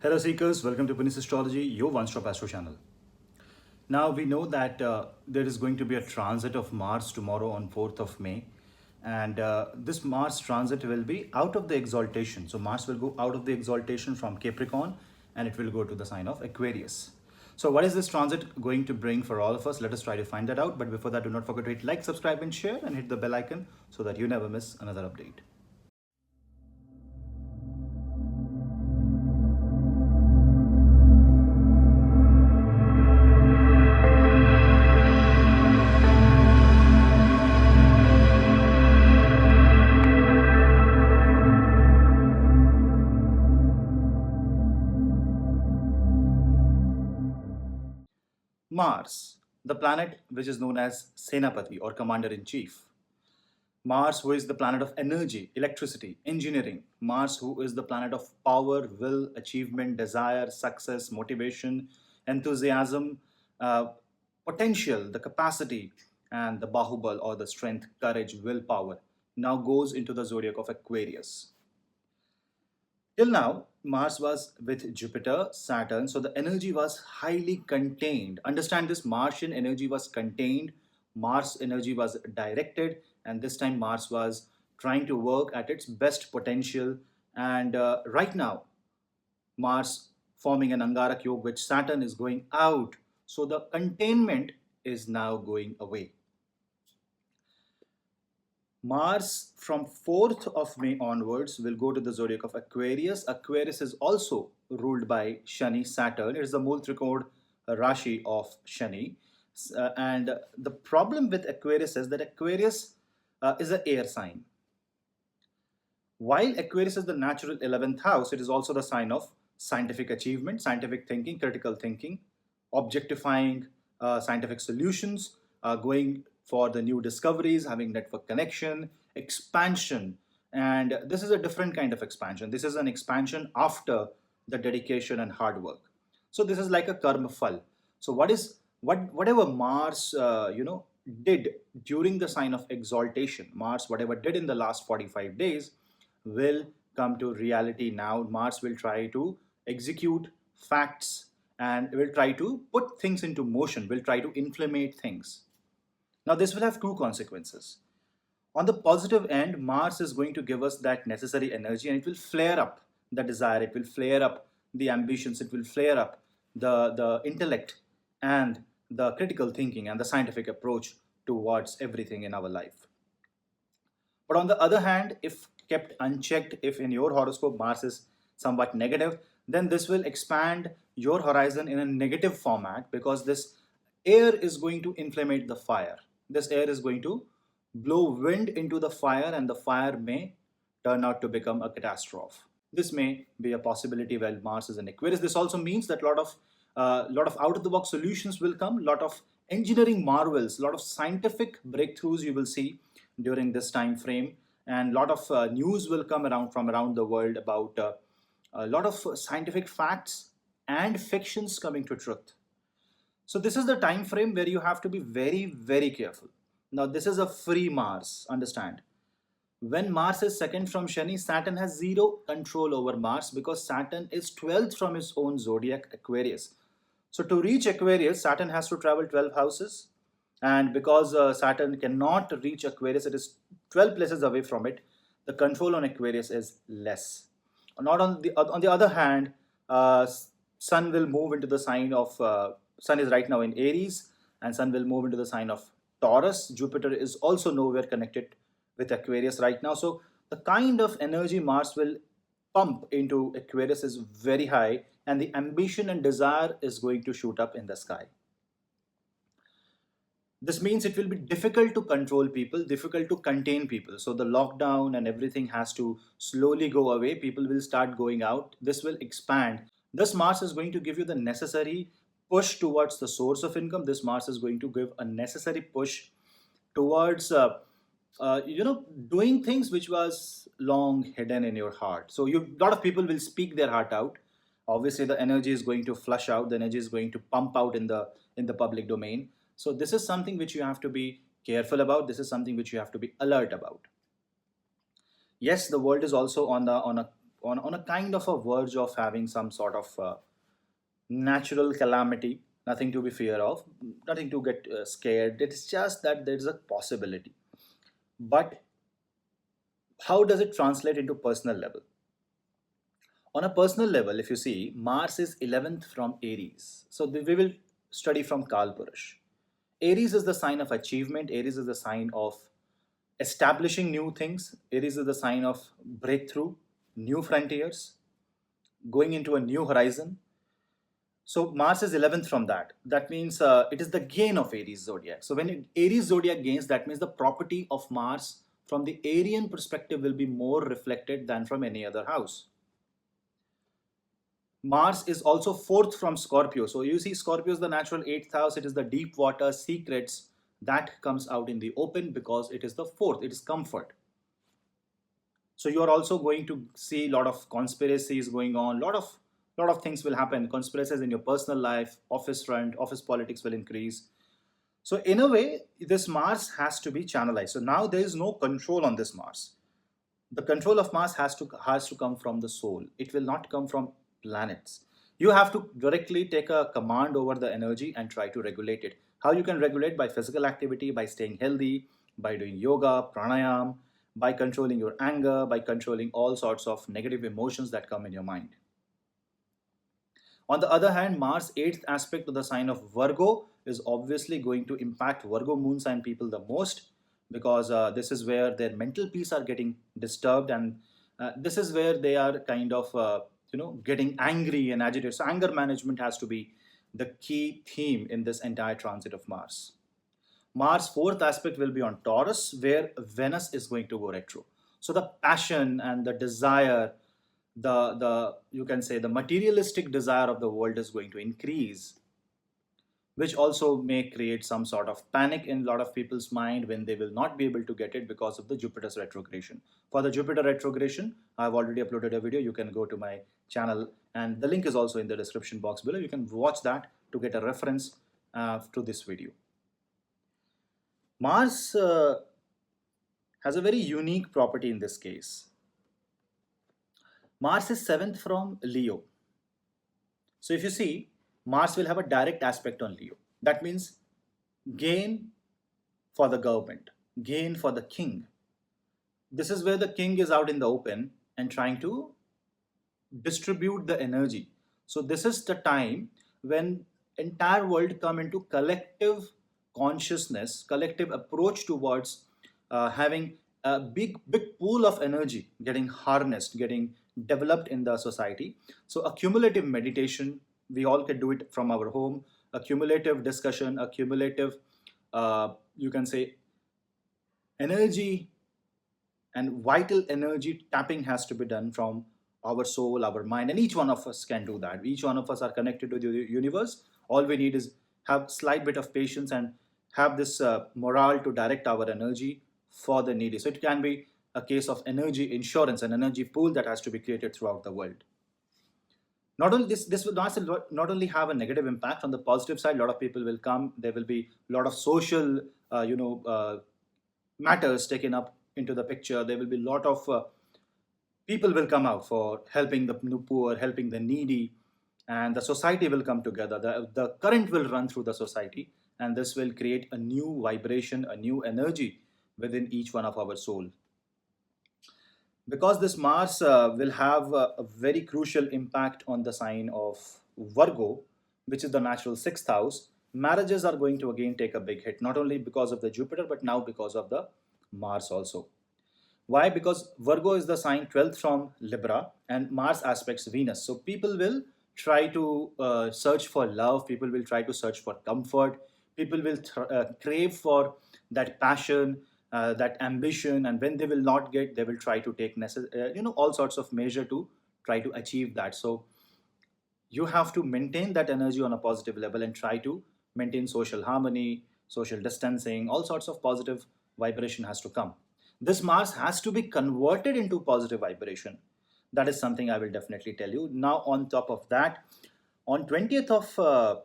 Hello Seekers, welcome to Punneit Astrology, your one-stop astro channel. Now we know that there is going to be a transit of Mars tomorrow on 4th of May, and this Mars transit will be out of the exaltation. So Mars will go out of the exaltation from Capricorn and it will go to the sign of Aquarius. So what is this transit going to bring for all of us? Let us try to find that out. But before that, do not forget to hit like, subscribe and share and hit the bell icon so that you never miss another update. Mars, the planet which is known as Senapati or Commander-in-Chief. Mars, who is the planet of energy, electricity, engineering. Mars, who is the planet of power, will, achievement, desire, success, motivation, enthusiasm, uh, potential, the capacity, and the Bahubal or the strength, courage, willpower, now goes into the zodiac of Aquarius. Till now, Mars was with Jupiter, Saturn, so the energy was highly contained. Understand this, Martian energy was contained, Mars energy was directed, and this time Mars was trying to work at its best potential. And right now, Mars forming an Angarak yoga, which Saturn is going out. So the containment is now going away. Mars from 4th of May onwards will go to the zodiac of Aquarius. Aquarius is also ruled by Shani, Saturn. It is the Mool Trikod Rashi of Shani. And the problem with Aquarius is that Aquarius is an air sign. While Aquarius is the natural 11th house, it is also the sign of scientific achievement, scientific thinking, critical thinking, objectifying scientific solutions, going for the new discoveries, having network connection, expansion. And this is a different kind of expansion. This is an expansion after the dedication and hard work. So this is like a karma phal. So whatever Mars did during the sign of exaltation, Mars whatever did in the last 45 days will come to reality now. Mars will try to execute facts and will try to put things into motion, will try to inflammate things. Now, this will have two consequences. On the positive end, Mars is going to give us that necessary energy and it will flare up the desire, it will flare up the ambitions, it will flare up the intellect and the critical thinking and the scientific approach towards everything in our life. But on the other hand, if kept unchecked, if in your horoscope Mars is somewhat negative, then this will expand your horizon in a negative format because this air is going to inflammate the fire. This air is going to blow wind into the fire and the fire may turn out to become a catastrophe. This may be a possibility while Mars is in Aquarius. This also means that a lot of out-of-the-box solutions will come, a lot of engineering marvels, a lot of scientific breakthroughs you will see during this time frame, and a lot of news will come around from around the world about a lot of scientific facts and fictions coming to truth. So this is the time frame where you have to be very, very careful. Now this is a free Mars, understand. When Mars is second from Shani, Saturn has zero control over Mars because Saturn is 12th from his own zodiac, Aquarius. So to reach Aquarius, Saturn has to travel 12 houses. And because Saturn cannot reach Aquarius, it is 12 places away from it. The control on Aquarius is less. Not on the other hand, Sun will move into the sign of Sun is right now in Aries and Sun will move into the sign of Taurus. Jupiter is also nowhere connected with Aquarius right now. So the kind of energy Mars will pump into Aquarius is very high and the ambition and desire is going to shoot up in the sky. This means it will be difficult to control people, difficult to contain people. So the lockdown and everything has to slowly go away. People will start going out. This will expand. This Mars is going to give you the necessary push towards the source of income. This Mars is going to give a necessary push towards doing things which was long hidden in your heart. So a lot of people will speak their heart out. Obviously the energy is going to flush out, the energy is going to pump out in the public domain. So this is something which you have to be careful about. This is something which you have to be alert about. Yes, the world is also on on a kind of a verge of having some sort of natural calamity, nothing to be fear of, nothing to get scared. It's just that there's a possibility. But how does it translate into personal level? On a personal level, if you see, Mars is 11th from Aries. So we will study from Kalpurush. Aries is the sign of achievement. Aries is the sign of establishing new things. Aries is the sign of breakthrough, new frontiers, going into a new horizon. So Mars is 11th from that. That means it is the gain of Aries zodiac. So when Aries zodiac gains, that means the property of Mars from the Aryan perspective will be more reflected than from any other house. Mars is also fourth from Scorpio. So you see, Scorpio is the natural eighth house. It is the deep water secrets that comes out in the open because it is the fourth. It is comfort. So you are also going to see a lot of conspiracies going on. Lot of things will happen. Conspiracies in your personal life, office front, office politics will increase. So in a way, this Mars has to be channelized. So now there is no control on this Mars. The control of Mars has to come from the soul. It will not come from planets. You have to directly take a command over the energy and try to regulate it. How you can regulate? By physical activity, by staying healthy, by doing yoga, pranayam, by controlling your anger, by controlling all sorts of negative emotions that come in your mind. On the other hand, Mars 8th aspect to the sign of Virgo is obviously going to impact Virgo moon sign people the most, because this is where their mental peace are getting disturbed, and this is where they are kind of getting angry and agitated. So anger management has to be the key theme in this entire transit of Mars. Mars fourth aspect will be on Taurus, where Venus is going to go retro. So the passion and the desire, the you can say the materialistic desire of the world is going to increase, which also may create some sort of panic in a lot of people's mind when they will not be able to get it because of the Jupiter's retrogression. For the Jupiter retrogression, I've already uploaded a video. You can go to my channel, and the link is also in the description box below. You can watch that to get a reference to this video. Mars has a very unique property in this case. Mars is 7th from Leo. So if you see, Mars will have a direct aspect on Leo. That means gain for the government, gain for the king. This is where the king is out in the open and trying to distribute the energy. So this is the time when entire world come into collective consciousness, collective approach towards having a big pool of energy getting harnessed, getting developed in the society. So a cumulative meditation, we all can do it from our home. A cumulative discussion, a cumulative you can say energy and vital energy tapping has to be done from our soul, our mind, and each one of us can do that. Each one of us are connected to the universe. All we need is have slight bit of patience and have this morale to direct our energy for the needy. So it can be a case of energy insurance, an energy pool that has to be created throughout the world. Not only this will not only have a negative impact. On the positive side, a lot of people will come. There will be a lot of social matters taken up into the picture. There will be a lot of people will come out for helping the poor, helping the needy, and the society will come together. The current will run through the society, and this will create a new vibration, a new energy within each one of our soul. Because this Mars will have a very crucial impact on the sign of Virgo, which is the natural sixth house, marriages are going to again take a big hit, not only because of the Jupiter, but now because of the Mars also. Why? Because Virgo is the sign 12th from Libra, and Mars aspects Venus. So people will try to search for love, people will try to search for comfort, people will crave for that passion, that ambition, and when they will not get, they will try to take all sorts of measure to try to achieve that. So you have to maintain that energy on a positive level and try to maintain social harmony, social distancing, all sorts of positive vibration has to come. This Mars has to be converted into positive vibration. That is something I will definitely tell you. Now, on top of that, on 20th of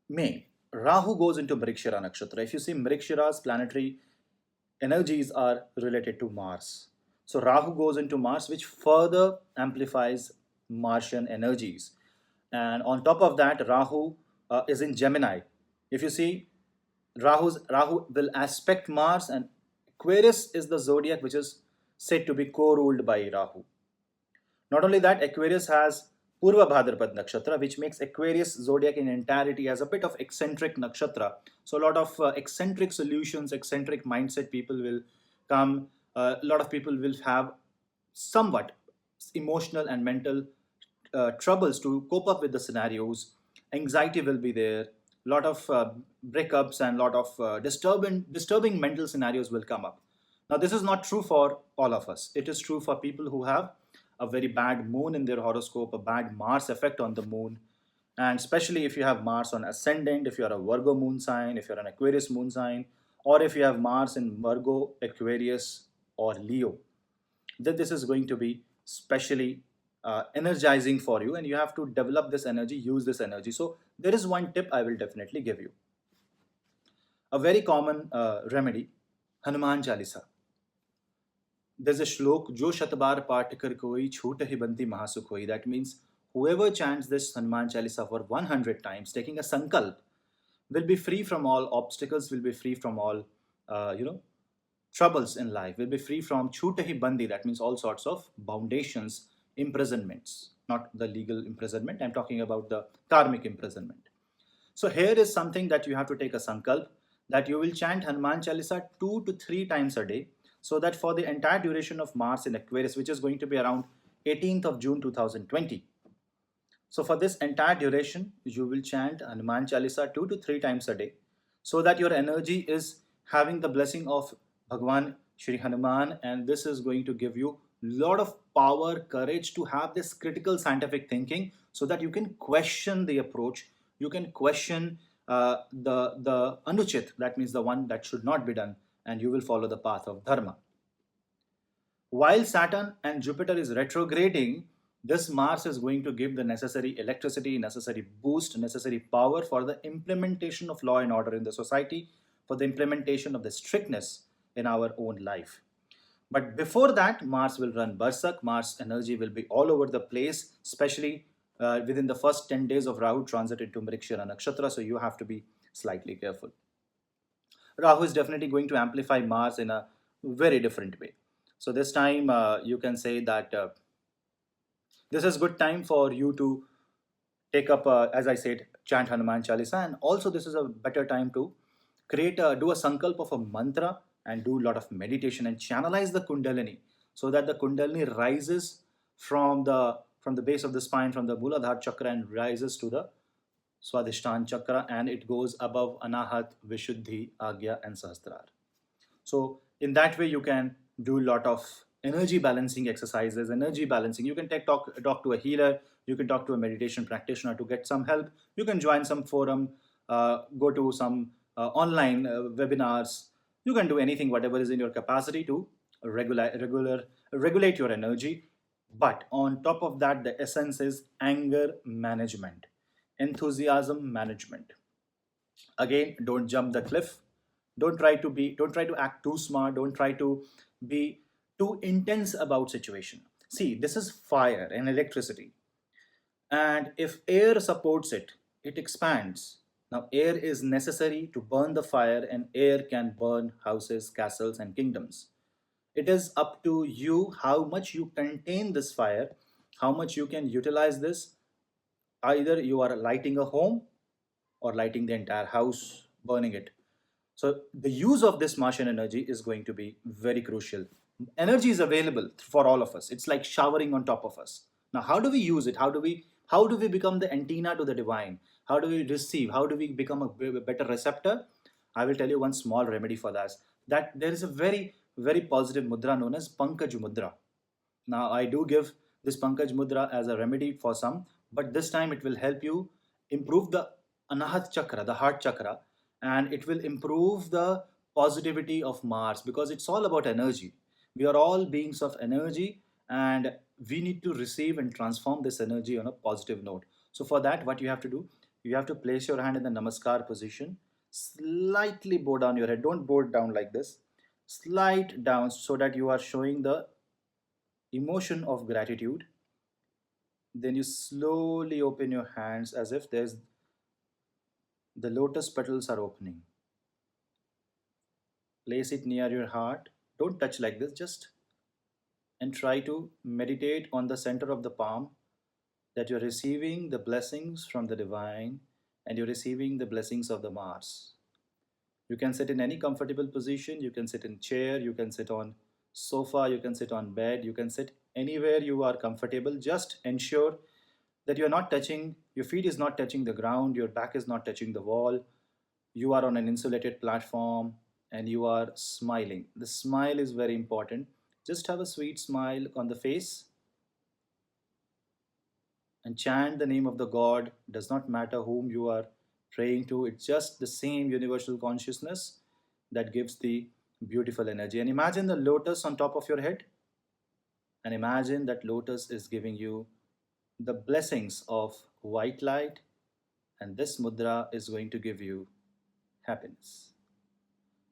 May, Rahu goes into Mrigshira Nakshatra. If you see, Mrigshira's planetary energies are related to Mars. So Rahu goes into Mars, which further amplifies Martian energies. And on top of that, Rahu is in Gemini. If you see, Rahu will aspect Mars, and Aquarius is the zodiac which is said to be co-ruled by Rahu. Not only that, Aquarius has Purva Bhadrapad Nakshatra, which makes Aquarius zodiac in entirety as a bit of eccentric nakshatra. So a lot of eccentric solutions, eccentric mindset people will come. A lot of people will have somewhat emotional and mental troubles to cope up with the scenarios. Anxiety will be there. A lot of breakups and lot of disturbing mental scenarios will come up. Now, this is not true for all of us. It is true for people who have a very bad moon in their horoscope, a bad Mars effect on the moon, and especially if you have Mars on ascendant, if you are a Virgo moon sign, if you're an Aquarius moon sign, or if you have Mars in Virgo, Aquarius, or Leo, then this is going to be specially energizing for you, and you have to develop this energy, use this energy. So there is one tip I will definitely give you. A very common remedy, Hanuman Chalisa. There's a shlok, Jo Shatbar Paठ Kar Koi Chhut Hi Banti Mahasukh Hoi. That means whoever chants this Hanuman Chalisa for 100 times, taking a sankalp, will be free from all obstacles, will be free from all, troubles in life, will be free from Chhut Hi Bandi. That means all sorts of foundations, imprisonments, not the legal imprisonment. I'm talking about the karmic imprisonment. So here is something that you have to take a sankalp, that you will chant Hanuman Chalisa 2 to 3 times a day, so that for the entire duration of Mars in Aquarius, which is going to be around 18th of June 2020. So for this entire duration, you will chant Hanuman Chalisa 2 to 3 times a day, so that your energy is having the blessing of Bhagwan Shri Hanuman, and this is going to give you lot of power, courage to have this critical scientific thinking, so that you can question the approach, you can question the anuchit, that means the one that should not be done, and you will follow the path of dharma. While Saturn and Jupiter is retrograding, this Mars is going to give the necessary electricity, necessary boost, necessary power for the implementation of law and order in the society, for the implementation of the strictness in our own life. But before that, Mars will run Barsak. Mars energy will be all over the place, especially within the first 10 days of Rahu transit into Mrikshira Nakshatra. So you have to be slightly careful. Rahu is definitely going to amplify Mars in a very different way. So this time you can say that this is good time for you to take up, as I said, chant Hanuman Chalisa, and also this is a better time to do a sankalp of a mantra and do a lot of meditation and channelize the Kundalini, so that the Kundalini rises from the base of the spine, from the Muladhara chakra, and rises to the Swadhisthana chakra, and it goes above Anahat, Vishuddhi, Agya, and Sahasrar. So in that way, you can do a lot of energy balancing exercises, energy balancing. You can talk to a healer, you can talk to a meditation practitioner to get some help. You can join some forum, go to some online webinars. You can do anything, whatever is in your capacity to regulate your energy. But on top of that, the essence is anger management, enthusiasm management. Again, don't jump the cliff. Don't try to act too smart. Don't try to be too intense about situation. See, this is fire and electricity, and if air supports it, it expands. Now air is necessary to burn the fire, and air can burn houses, castles, and kingdoms. It is up to you how much you contain this fire, how much you can utilize this. Either you are lighting a home or lighting the entire house, burning it. So the use of this Martian energy is going to be very crucial. Energy is available for all of us. It's like showering on top of us. Now, how do we use it? How do we become the antenna to the divine? How do we receive? How do we become a better receptor? I will tell you one small remedy for that. That there is a very, very positive mudra known as Pankaj Mudra. Now, I do give this Pankaj Mudra as a remedy for some, but this time it will help you improve the Anahat Chakra, the heart chakra, and it will improve the positivity of Mars, because it's all about energy. We are all beings of energy, and we need to receive and transform this energy on a positive note. So, for that, what you have to do, you have to place your hand in the Namaskar position, slightly bow down your head. Don't bow down like this, slight down, so that you are showing the emotion of gratitude. Then you slowly open your hands as if there's the lotus petals are opening. Place it near your heart. Don't touch like this, just and try to meditate on the center of the palm that you're receiving the blessings from the divine and you're receiving the blessings of the Mars. You can sit in any comfortable position, you can sit in chair, you can sit on sofa, you can sit on bed, you can sit anywhere you are comfortable. Just ensure that you're not touching, your feet is not touching the ground, your back is not touching the wall. You are on an insulated platform and you are smiling. The smile is very important. Just have a sweet smile on the face and chant the name of the God. Does not matter whom you are praying to, it's just the same universal consciousness that gives the beautiful energy. And imagine the lotus on top of your head, and imagine that lotus is giving you the blessings of white light, and this mudra is going to give you happiness.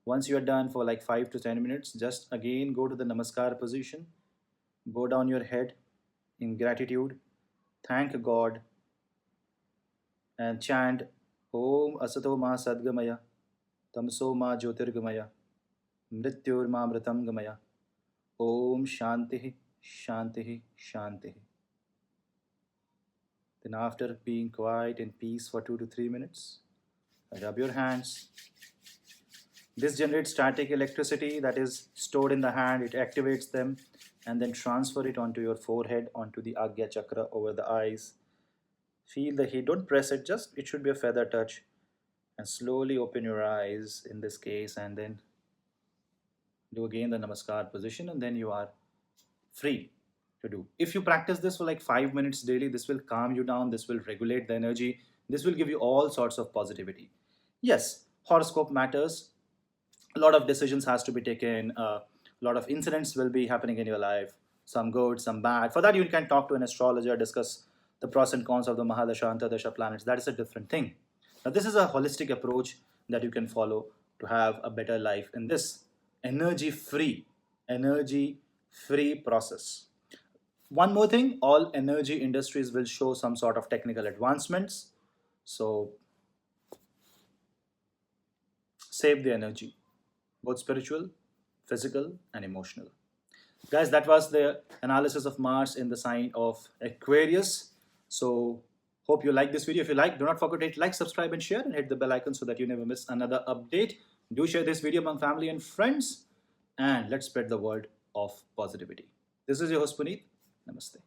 Once you are done for like 5 to 10 minutes, just again go to the namaskar position, bow down your head in gratitude, thank God, and chant Om Asato Ma Sadgamaya, Tamso Ma Jyotirgamaya, Mrityur Ma Mritam Gamaya, Om Shanti, Shanti, Shanti. Then, after being quiet in peace for 2 to 3 minutes, rub your hands. This generates static electricity that is stored in the hand. It activates them and then transfer it onto your forehead, onto the Agya Chakra over the eyes. Feel the heat. Don't press it, just it should be a feather touch. And slowly open your eyes in this case, and then do again the Namaskar position, and then you are free to do. If you practice this for like 5 minutes daily, this will calm you down, this will regulate the energy, this will give you all sorts of positivity. Yes, horoscope matters. A lot of decisions has to be taken. A lot of incidents will be happening in your life, some good, some bad. For that, you can talk to an astrologer, discuss the pros and cons of the Mahadasha, Antardasha planets. That is a different thing. Now, this is a holistic approach that you can follow to have a better life in this energy free process. One more thing, all energy industries will show some sort of technical advancements. So save the energy, both spiritual, physical, and emotional. Guys, that was the analysis of Mars in the sign of Aquarius. So hope you like this video. If you like, do not forget to hit like, subscribe, and share, and hit the bell icon so that you never miss another update. Do share this video among family and friends, and let's spread the word of positivity. This is your host Puneet. Namaste.